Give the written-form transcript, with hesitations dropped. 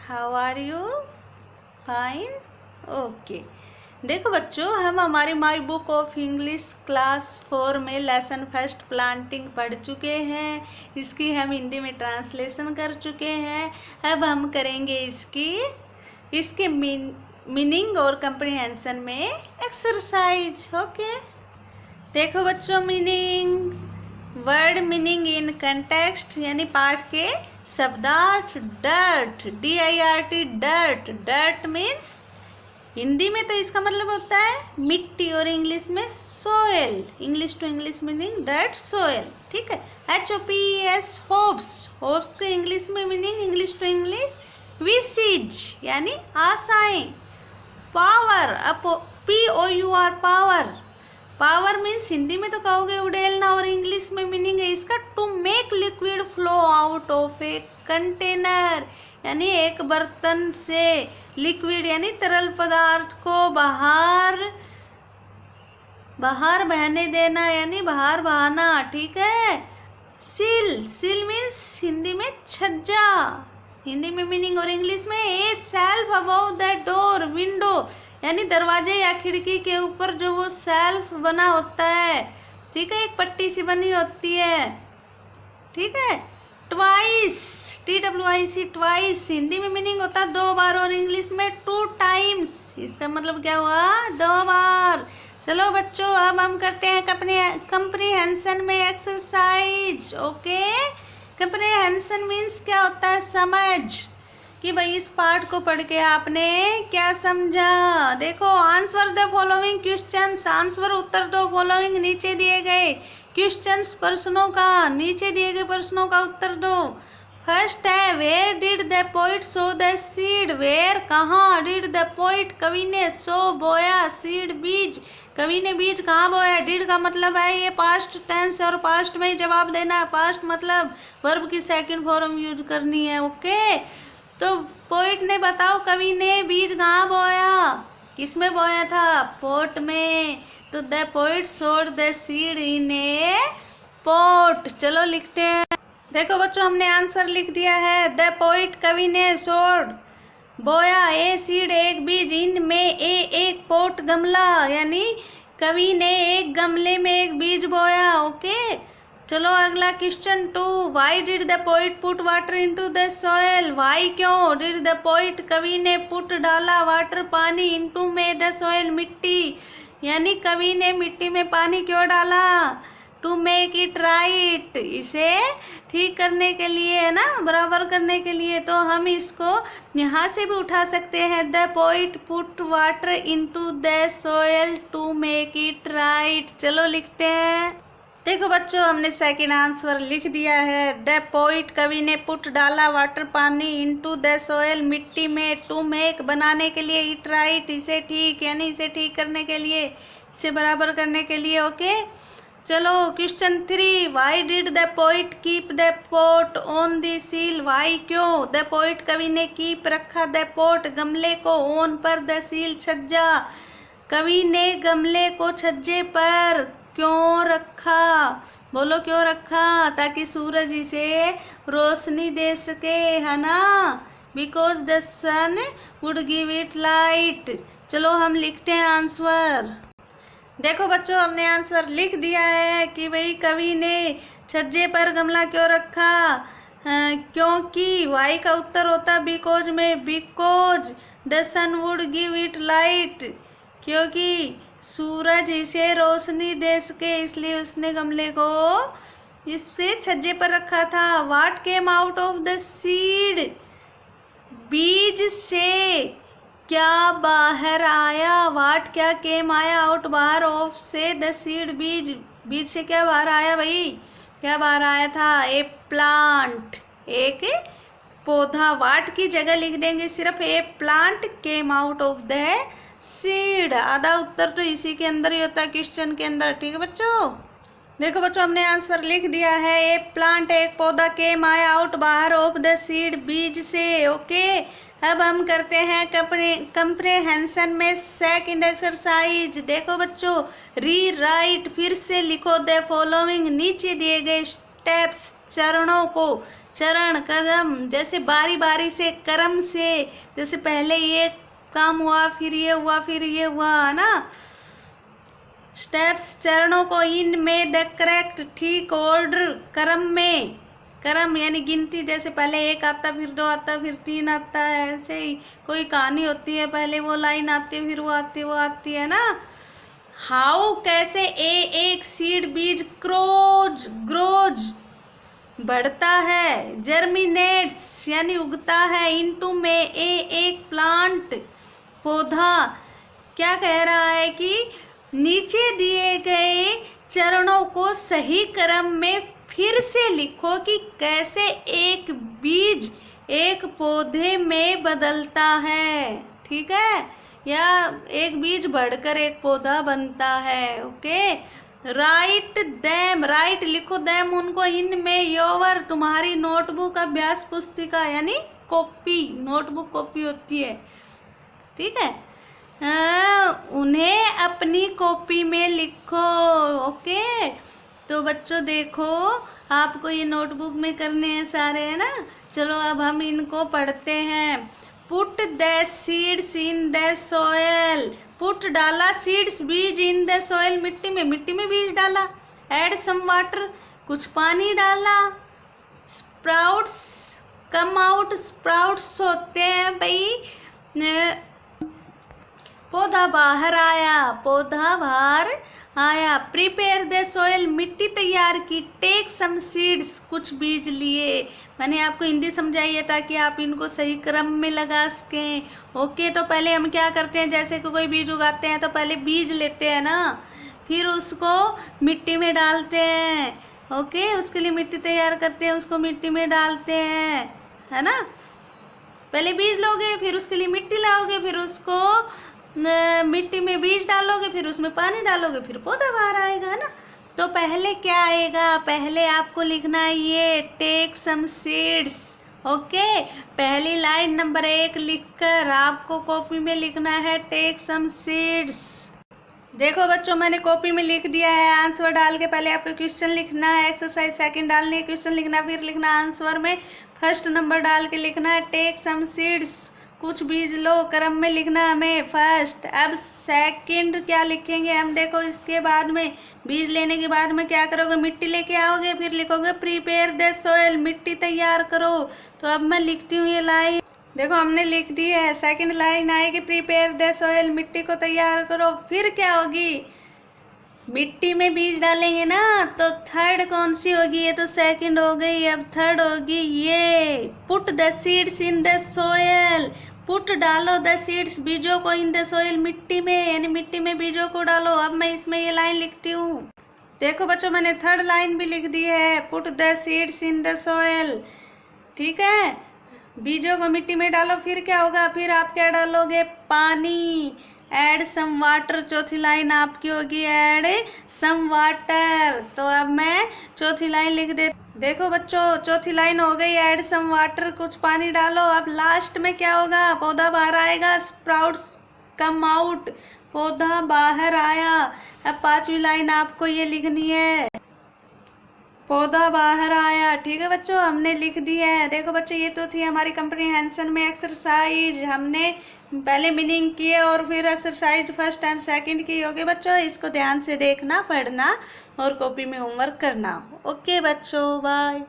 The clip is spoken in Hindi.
How are you? Fine, okay. देखो बच्चों, हम हमारी my book of English class 4 में लेसन फर्स्ट प्लांटिंग पढ़ चुके हैं। इसकी हम हिंदी में ट्रांसलेशन कर चुके हैं। अब हम करेंगे इसके मीनिंग और कंप्रीहेंशन में एक्सरसाइज। ओके, देखो बच्चों, meaning, word meaning in context यानी पाठ के शब्दार्थ। Dirt, DIRT, dirt. Dirt means Hindi में तो इसका मतलब होता है मिट्टी और इंग्लिश में soil. English to English meaning dirt, soil. ठीक है। HOPES, hopes. होप्स के इंग्लिश में meaning English to English wishes यानी आशाएं। Pour, POUR, pour. Pour means Hindi में तो कहोगे उड़ेलना और इंग्लिश में मीनिंग है इसका to make liquid flow out of a container यानी एक बर्तन से लिक्विड यानी तरल पदार्थ को बाहर बहने देना यानी बाहर बहाना। ठीक है। सिल मीन्स हिंदी में छज्जा, हिंदी में मीनिंग और इंग्लिश में ए self above the door, window यानी दरवाजे या खिड़की के ऊपर जो वो सेल्फ बना होता है। ठीक है, एक पट्टी सी बनी होती है। ठीक है। ट्वाइस, TWICE, ट्वाइस हिंदी में मीनिंग होता है दो बार और इंग्लिश में 2 टाइम्स। इसका मतलब क्या हुआ? 2 बार। चलो बच्चों, अब हम करते हैं कंप्रीहेंशन में एक्सरसाइज। ओके, कंप्रीहेंशन मीन्स क्या होता है? समझ, कि भाई इस पाठ को पढ़ के आपने क्या समझा। देखो, answer the following questions, answer उत्तर दो फॉलोइंग नीचे दिए गए क्वेश्चंस, प्रश्नों का, नीचे दिए गए प्रश्नों का उत्तर दो। फर्स्ट है where did the poet sow the seed, where कहाँ, डिड द पोइट कवि ने, सो बोया, सीड बीज, कवि ने बीज कहाँ बोया। डिड का मतलब है ये पास्ट टेंस और पास्ट में ही जवाब देना है। पास्ट मतलब वर्ब की सेकंड फॉर्म यूज करनी है। ओके, तो पोइट ने, बताओ कवि ने बीज कहाँ बोया, किसमें बोया था? पोट में। तो the poet sowed the seed in a pot. चलो लिखते हैं। देखो बच्चों, हमने आंसर लिख दिया है। द पोइट कवि ने सोड बोया ए सीड एक बीज, इन में ए एक पोट गमला यानी कवि ने एक गमले में एक बीज बोया। ओके, चलो अगला question 2, why did the poet put water into the soil, why क्यों, डिड द पोइट कवि ने पुट डाला वाटर पानी, इनटू में द सॉयल मिट्टी यानी कवि ने मिट्टी में पानी क्यों डाला? टू मेक इट राइट, इसे ठीक करने के लिए, है ना, बराबर करने के लिए। तो हम इसको यहाँ से भी उठा सकते हैं। The poet put water into the soil to make it right. चलो लिखते हैं। देखो बच्चों, हमने सेकंड आंसर लिख दिया है। द पोइट कवि ने पुट डाला वाटर पानी इनटू द सोयल मिट्टी में, टू मेक बनाने के लिए, इट राइट इसे ठीक यानी इसे ठीक करने के लिए, इसे बराबर करने के लिए। ओके, चलो question 3, why did the poet keep the pot on the sill, why क्यों, द पोइट कवि ने कीप रखा द पोट गमले को, ऑन पर द सील छज्जा, कवि ने गमले को छज्जे पर क्यों रखा? बोलो क्यों रखा? ताकि सूरज इसे रोशनी दे सके, है ना, because the sun would give it light. चलो हम लिखते हैं आंसर। देखो बच्चों, हमने आंसर लिख दिया है कि भाई कवि ने छज्जे पर गमला क्यों रखा, क्योंकि वाई का उत्तर होता बिकॉज में, because the sun would give it light, क्योंकि सूरज इसे रोशनी दे सके इसलिए उसने गमले को इस पे छज्जे पर रखा था। What came out of the seed, बीज से क्या बाहर आया, वाट क्या केम आया, आउट बाहर, ऑफ से द सीड बीज, बीज से क्या बाहर आया भाई, क्या बाहर आया था? ए प्लांट, एक पौधा। वाट की जगह लिख देंगे सिर्फ a plant came out of the seed. आधा उत्तर तो इसी के अंदर ही होता है, क्वेश्चन के अंदर। ठीक है बच्चों, देखो बच्चों, हमने आंसर लिख दिया है। ए प्लांट एक पौधा, केम आया, आउट बाहर, ऑफ द सीड बीज से। ओके, अब हम करते हैं कंप्रीहेंशन में सेकंड एक्सरसाइज। देखो बच्चों, री राइट, फिर से लिखो द फॉलोइंग, नीचे दिए गए स्टेप्स चरणों को, चरण कदम, जैसे बारी बारी से, क्रम से, जैसे पहले ये काम हुआ फिर ये हुआ फिर ये हुआ, है ना। स्टेप्स चरणों को, इन में द करेक्ट ठीक ऑर्डर, क्रम में, क्रम यानी गिनती, जैसे पहले एक आता फिर दो आता फिर तीन आता है, ऐसे ही कोई कहानी होती है, पहले वो लाइन आती है फिर वो आती है ना। हाउ कैसे, एक सीड बीज ग्रोज बढ़ता है, जर्मिनेट्स यानी उगता है, इनटू में एक प्लांट पौधा। क्या कह रहा है कि नीचे दिए गए चरणों को सही क्रम में फिर से लिखो कि कैसे एक बीज एक पौधे में बदलता है, ठीक है, या एक बीज बढ़कर एक पौधा बनता है। ओके, राइट दैम, राइट लिखो दैम उनको, इनमें योवर तुम्हारी नोटबुक, अभ्यास पुस्तिका यानी कॉपी, नोटबुक कॉपी होती है, ठीक है, उन्हें अपनी कॉपी में लिखो। ओके, तो बच्चों देखो आपको ये नोटबुक में करने हैं सारे, है ना। चलो अब हम इनको पढ़ते हैं। Put the seeds in the soil, put डाला, सीड्स बीज, इन द सोयल मिट्टी में बीज डाला, ऐड सम वाटर कुछ पानी डाला, स्प्राउट्स कम आउट, स्प्राउट्स होते हैं भाई पौधा बाहर आया, प्रिपेयर द सोयल मिट्टी तैयार की, टेक सम सीड्स कुछ बीज लिए। मैंने आपको हिंदी समझाई है ताकि आप इनको सही क्रम में लगा सकें। ओके, तो पहले हम क्या करते हैं, जैसे कि कोई बीज उगाते हैं तो पहले बीज लेते हैं ना, फिर उसको मिट्टी में डालते हैं। ओके, उसके लिए मिट्टी तैयार करते हैं, उसको मिट्टी में डालते हैं, है ना। पहले बीज लोगे, फिर उसके लिए मिट्टी लाओगे, फिर उसको मिट्टी में बीज डालोगे, फिर उसमें पानी डालोगे, फिर पौधा बाहर आएगा, है ना। तो पहले क्या आएगा, पहले आपको लिखना है ये टेक सम सीड्स। ओके, पहली लाइन नंबर 1 लिखकर आपको कॉपी में लिखना है टेक सम सीड्स। देखो बच्चों, मैंने कॉपी में लिख दिया है, आंसर डाल के पहले आपको क्वेश्चन लिखना है, एक्सरसाइज सेकंड डालनी है, क्वेश्चन लिखना, फिर लिखना आंसर में फर्स्ट नंबर डाल के लिखना है टेक सम सीड्स, कुछ बीज लो, क्रम में लिखना हमें फर्स्ट। अब सेकंड क्या लिखेंगे हम, देखो इसके बाद में बीज लेने के बाद में क्या करोगे, मिट्टी लेके आओगे, फिर लिखोगे प्रिपेयर द सोयल, मिट्टी तैयार करो। तो अब मैं लिखती हूँ ये लाइन, देखो हमने लिख दी है। सेकंड लाइन आएगी प्रिपेयर द सोयल, मिट्टी को तैयार करो, फिर क्या होगी, मिट्टी में बीज डालेंगे ना, तो थर्ड कौन सी होगी, ये तो सेकंड हो गई, अब थर्ड होगी ये put the seeds in the soil, put डालो द सीड्स बीजों को, इन द सोयल मिट्टी में, यानी मिट्टी में बीजों को डालो। अब मैं इसमें ये लाइन लिखती हूँ, देखो बच्चों मैंने थर्ड लाइन भी लिख दी है, put the seeds in the soil, ठीक है, बीजों को मिट्टी में डालो, फिर क्या होगा, फिर आप क्या डालोगे, पानी, ऐड सम वाटर, चौथी लाइन आपकी होगी ऐड सम वाटर। तो अब मैं चौथी लाइन लिख दे, देखो बच्चों चौथी लाइन हो गई, ऐड सम वाटर, कुछ पानी डालो। अब लास्ट में क्या होगा, पौधा बाहर आएगा, स्प्राउट्स कम आउट, पौधा बाहर आया। अब पांचवी लाइन आपको ये लिखनी है, पौधा बाहर आया, ठीक है बच्चों, हमने लिख दिया है। देखो बच्चों ये तो थी हमारी कंप्रीहेंशन में एक्सरसाइज, हमने पहले मीनिंग किए और फिर एक्सरसाइज फर्स्ट एंड सेकंड की होगी बच्चों, इसको ध्यान से देखना, पढ़ना और कॉपी में होमवर्क करना। ओके बच्चों, बाय।